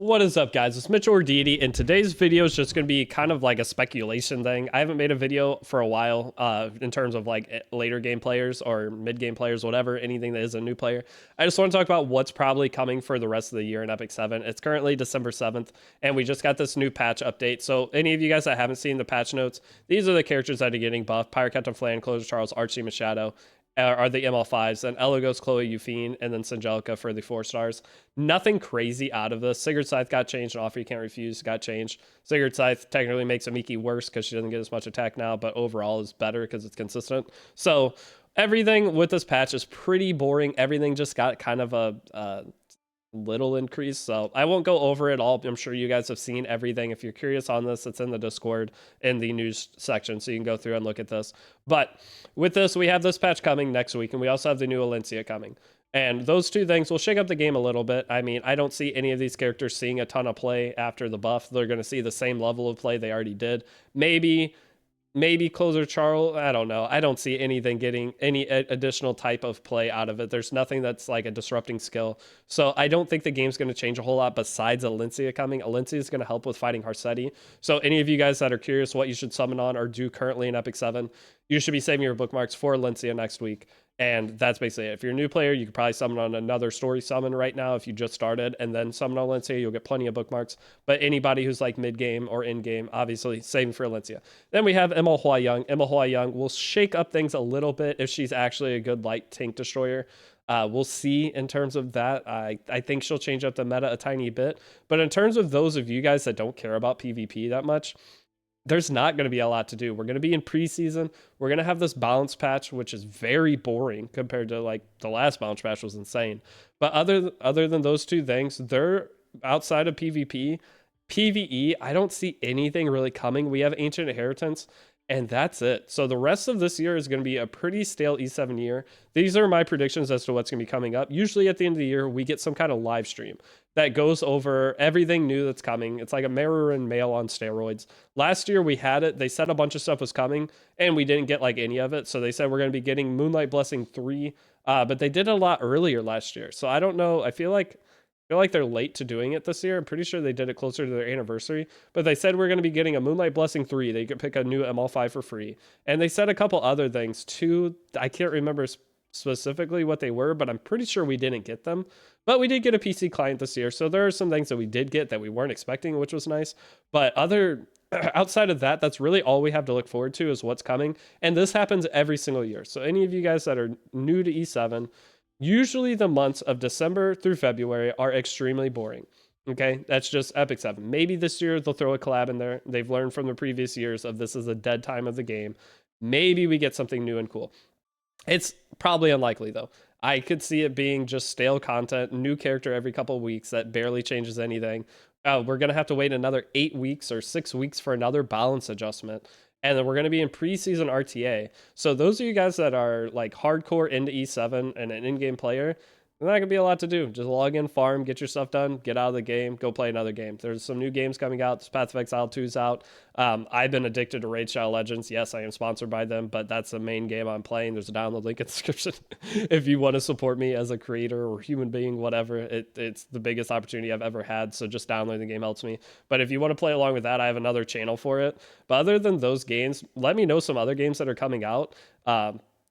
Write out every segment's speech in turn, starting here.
What is up, guys? It's Mitchell or Deity, and today's video is just going to be kind of like a speculation thing. I haven't made a video for a while in terms of like later game players or mid game players, whatever, anything that is a new player. I just want to talk about what's probably coming for the rest of the year in Epic 7. It's currently December 7th, and we just got this new patch update. So any of you guys that haven't seen the patch notes, these are the characters that are getting buffed. Pirate Captain Flan, Closer Charles, Archie Machado, are the ML5s, then Elagos, Chloe, Euphine, and then Sangelica for the 4 stars. Nothing crazy out of this. Sigurd Scythe got changed, and Offer You Can't Refuse got changed. Sigurd Scythe technically makes Amiki worse because she doesn't get as much attack now, but overall is better because it's consistent. So everything with this patch is pretty boring. Everything just got kind of a little increase, so I won't go over it all. I'm sure you guys have seen everything. If you're curious on this, it's in the Discord in the news section, so you can go through and look at this. But with this, we have this patch coming next week, and we also have the new Alencia coming, and those two things will shake up the game a little bit. I mean, I don't see any of these characters seeing a ton of play after the buff. They're going to see the same level of play they already did. Maybe Closer Charles, I don't know. I don't see anything getting any additional type of play out of it. There's nothing that's like a disrupting skill. So I don't think the game's going to change a whole lot besides Alencia coming. Alencia is going to help with fighting Harsetti. So any of you guys that are curious what you should summon on or do currently in Epic 7, you should be saving your bookmarks for Alencia next week. And that's basically it. If you're a new player, you could probably summon on another story summon right now if you just started, and then summon on Alencia, you'll get plenty of bookmarks. But anybody who's like mid-game or in-game, obviously saving for Alencia. Then we have Emma Hua Young. Emma Hua Young will shake up things a little bit if she's actually a good light tank destroyer. We'll see in terms of that. I think she'll change up the meta a tiny bit. But in terms of those of you guys that don't care about PvP that much, there's not going to be a lot to do. We're going to be in preseason. We're going to have this balance patch, which is very boring compared to like the last balance patch was insane. But other than those two things, they're outside of PvP. PvE, I don't see anything really coming. We have Ancient Inheritance, and that's it. So the rest of this year is going to be a pretty stale E7 year. These are my predictions as to what's going to be coming up. Usually at the end of the year, we get some kind of live stream that goes over everything new that's coming. It's like a mirror and mail on steroids. Last year we had it. They said a bunch of stuff was coming, and we didn't get like any of it. So they said we're going to be getting Moonlight Blessing 3, but they did it a lot earlier last year. So I don't know. I feel like they're late to doing it this year. I'm pretty sure they did it closer to their anniversary, but they said we're going to be getting a Moonlight Blessing 3. They could pick a new ML5 for free. And they said a couple other things too. I can't remember specifically what they were, but I'm pretty sure we didn't get them. But we did get a PC client this year. So there are some things that we did get that we weren't expecting, which was nice. But outside of that, that's really all we have to look forward to is what's coming. And this happens every single year. So any of you guys that are new to E7, usually the months of December through February are extremely boring. Okay, that's just Epic 7. Maybe this year they'll throw a collab in there. They've learned from the previous years of this is a dead time of the game. Maybe we get something new and cool. It's probably unlikely though. I could see it being just stale content, new character every couple of weeks that barely changes anything. We're going to have to wait another 8 weeks or 6 weeks for another balance adjustment. And then we're going to be in preseason RTA. So those of you guys that are like hardcore into E7 and an in-game player, there's not going to be a lot to do. Just log in, farm, get your stuff done, get out of the game, go play another game. There's some new games coming out. This Path of Exile 2 is out. I've been addicted to Raid Shadow Legends. Yes, I am sponsored by them, but that's the main game I'm playing. There's a download link in the description. If you want to support me as a creator or human being, whatever, it's the biggest opportunity I've ever had. So just downloading the game helps me. But if you want to play along with that, I have another channel for it. But other than those games, let me know some other games that are coming out.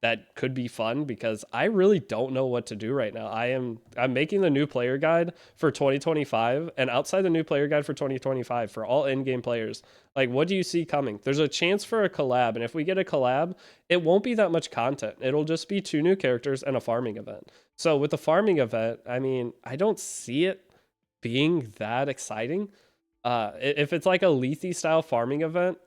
That could be fun because I really don't know what to do right now. I'm making the new player guide for 2025, and outside the new player guide for 2025 for all in-game players, like what do you see coming? There's a chance for a collab, and if we get a collab, it won't be that much content. It'll just be 2 new characters and a farming event. So with the farming event, I mean, I don't see it being that exciting. If it's like a Lethe style farming event,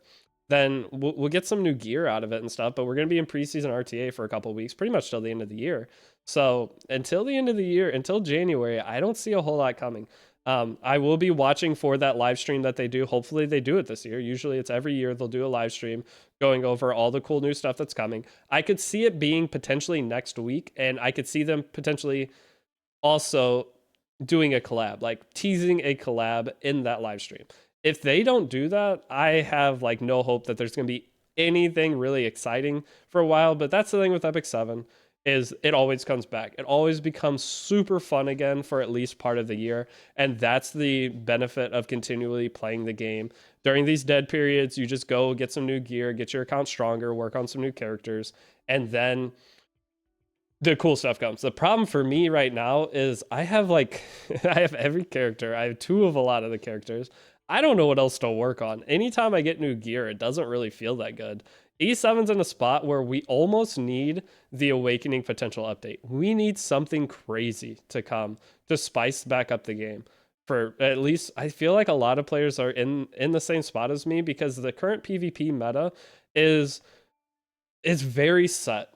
then we'll get some new gear out of it and stuff, but we're going to be in preseason RTA for a couple of weeks, pretty much till the end of the year. So until the end of the year, until January, I don't see a whole lot coming. I will be watching for that live stream that they do. Hopefully they do it this year. Usually it's every year they'll do a live stream going over all the cool new stuff that's coming. I could see it being potentially next week, and I could see them potentially also doing a collab, like teasing a collab in that live stream. If they don't do that, I have like no hope that there's going to be anything really exciting for a while. But that's the thing with Epic 7. is it always comes back. It always becomes super fun again for at least part of the year. And that's the benefit of continually playing the game. During these dead periods, you just go get some new gear, get your account stronger, work on some new characters, and then the cool stuff comes. The problem for me right now is I have like I have every character. I have two of a lot of the characters. I don't know what else to work on. Anytime I get new gear, it doesn't really feel that good. E7's in a spot where we almost need the Awakening potential update. We need something crazy to come to spice back up the game. For at least I feel like a lot of players are in the same spot as me because the current PvP meta is very set.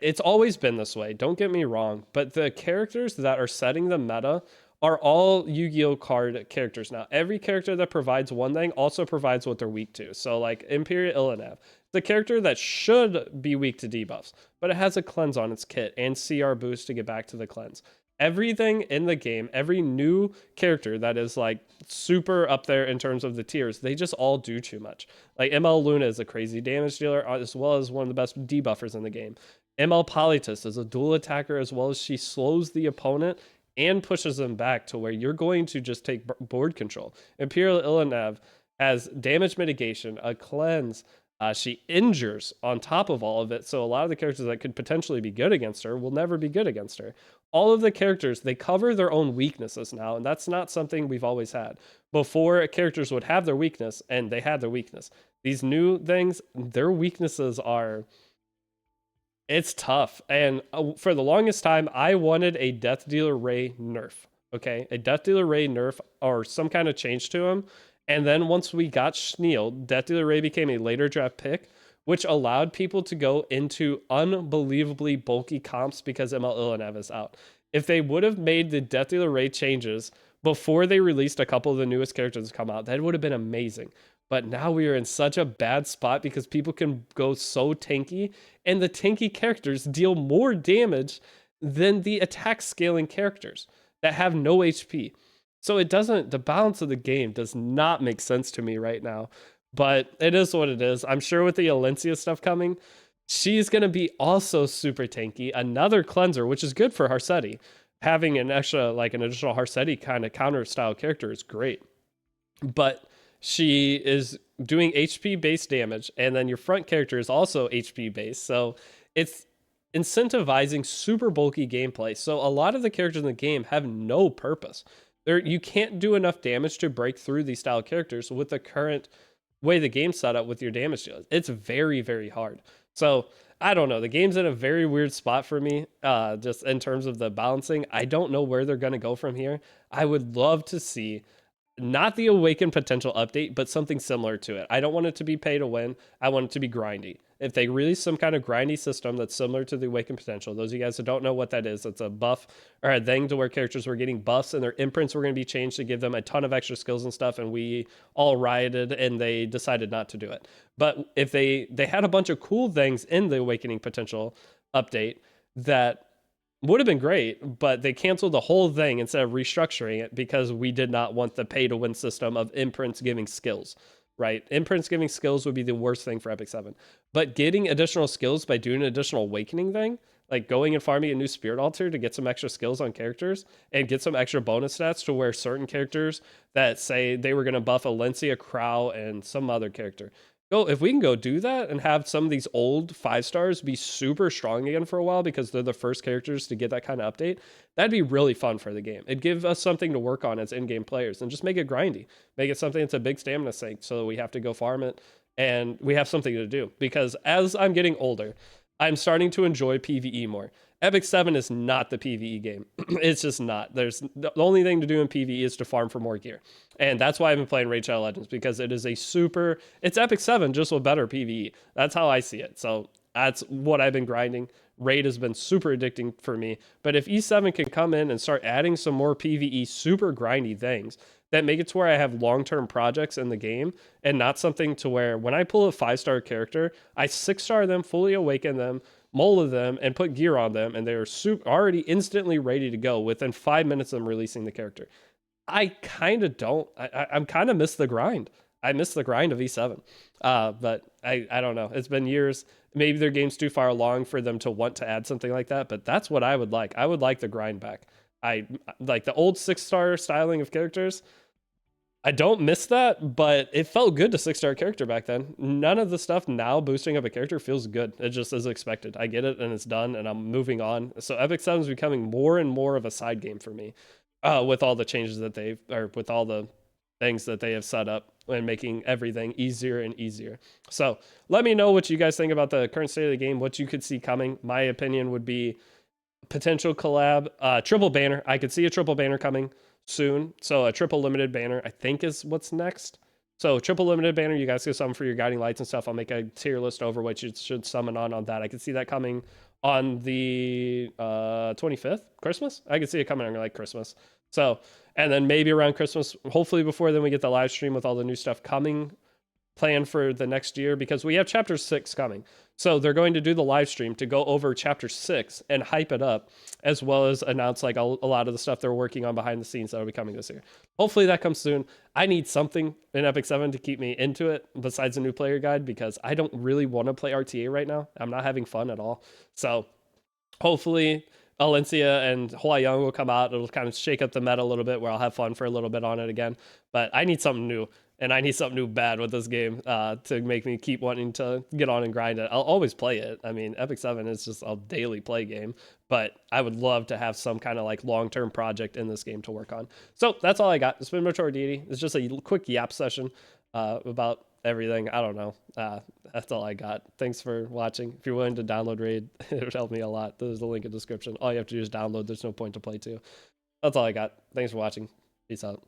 It's always been this way. Don't get me wrong, but the characters that are setting the meta are all Yu-Gi-Oh card characters now. Every character that provides one thing also provides what they're weak to. So like Imperial Illinev, the character that should be weak to debuffs, but it has a cleanse on its kit and CR boost to get back to the cleanse. Everything in the game, every new character that is like super up there in terms of the tiers, they just all do too much. Like ML Luna is a crazy damage dealer as well as one of the best debuffers in the game. ML Politis is a dual attacker as well as she slows the opponent and pushes them back to where you're going to just take board control. Imperial Illinev has damage mitigation, a cleanse. She injures on top of all of it, so a lot of the characters that could potentially be good against her will never be good against her. All of the characters, they cover their own weaknesses now, and that's not something we've always had. Before, characters would have their weakness, and they had their weakness. These new things, their weaknesses are it's tough. And for the longest time, I wanted a Death Dealer Ray nerf. Okay. A Death Dealer Ray nerf or some kind of change to him. And then once we got Schneal, Death Dealer Ray became a later draft pick, which allowed people to go into unbelievably bulky comps because ML Illinev is out. If they would have made the Death Dealer Ray changes before they released a couple of the newest characters to come out, that would have been amazing. But now we are in such a bad spot because people can go so tanky, and the tanky characters deal more damage than the attack scaling characters that have no HP. So it doesn't, the balance of the game does not make sense to me right now. But it is what it is. I'm sure with the Alencia stuff coming, she's going to be also super tanky. Another cleanser, which is good for Harsetti. Having an extra, like an additional Harsetti kind of counter style character is great. But she is doing HP based damage, and then your front character is also HP based. So it's incentivizing super bulky gameplay. So a lot of the characters in the game have no purpose. You can't do enough damage to break through these style characters with the current way the game's set up with your damage deal. It's very, very hard. So I don't know. The game's in a very weird spot for me, just in terms of the balancing. I don't know where they're going to go from here. I would love to see not the Awaken potential update, but something similar to it. I don't want it to be pay to win. I want it to be grindy. If they release some kind of grindy system that's similar to the Awaken potential, those of you guys that don't know what that is, it's a buff or a thing to where characters were getting buffs and their imprints were going to be changed to give them a ton of extra skills and stuff, and we all rioted and they decided not to do it. But if they had a bunch of cool things in the Awakening potential update that would have been great, but they canceled the whole thing instead of restructuring it because we did not want the pay to win system of imprints giving skills, right? Imprints giving skills would be the worst thing for Epic 7. But getting additional skills by doing an additional awakening thing, like going and farming a new spirit altar to get some extra skills on characters and get some extra bonus stats to where certain characters that say they were going to buff Alencia, Crow, and some other character. If we can go do that and have some of these old 5-stars be super strong again for a while because they're the first characters to get that kind of update, that'd be really fun for the game. It'd give us something to work on as in-game players and just make it grindy. Make it something that's a big stamina sink so that we have to go farm it and we have something to do. Because as I'm getting older, I'm starting to enjoy PvE more. Epic 7 is not the PvE game. It's just not. The only thing to do in PvE is to farm for more gear. And that's why I've been playing Raid Shadow Legends, because it is it's Epic 7 just with better PvE. That's how I see it. So that's what I've been grinding. Raid has been super addicting for me. But if E7 can come in and start adding some more PvE super grindy things that make it to where I have long-term projects in the game and not something to where when I pull a 5-star character, I 6-star them, fully awaken them, mold them, and put gear on them, and they're already instantly ready to go within 5 minutes of them releasing the character. I kind of don't. I'm kind of miss the grind. I miss the grind of E7. But I don't know. It's been years. Maybe their game's too far along for them to want to add something like that, but that's what I would like. I would like the grind back. I like the old 6-star styling of characters. I don't miss that, but it felt good to 6-star character back then. None of the stuff now boosting up a character feels good. It just is expected. I get it and it's done and I'm moving on. So Epic 7 is becoming more and more of a side game for me, with all the changes that they've, or with all the things that they have set up and making everything easier and easier. So let me know what you guys think about the current state of the game, what you could see coming. My opinion would be potential collab, triple banner. I could see a triple banner coming soon. So a triple limited banner, I think, is what's next. So triple limited banner, you guys get something for your guiding lights and stuff. I'll make a tier list over what you should summon on that. I could see that coming on the 25th, Christmas. I could see it coming on like Christmas. So, and then maybe around Christmas, hopefully before then we get the live stream with all the new stuff coming planned for the next year, because we have chapter 6 coming. So they're going to do the live stream to go over chapter 6 and hype it up, as well as announce like a lot of the stuff they're working on behind the scenes that will be coming this year. Hopefully that comes soon. I need something in Epic 7 to keep me into it besides a new player guide, because I don't really want to play RTA right now. I'm not having fun at all. So hopefully Alencia and Huayang will come out. It'll kind of shake up the meta a little bit, where I'll have fun for a little bit on it again. But I need something new, and I need something new bad with this game to make me keep wanting to get on and grind it. I'll always play it. I mean, Epic 7 is just a daily play game, but I would love to have some kind of like long-term project in this game to work on. So that's all I got. It's been Mature Deity. It's just a quick yap session about everything. I don't know. That's all I got. Thanks for watching. If you're willing to download Raid, it would help me a lot. There's a link in the description. All you have to do is download. There's no point to play to. That's all I got. Thanks for watching. Peace out.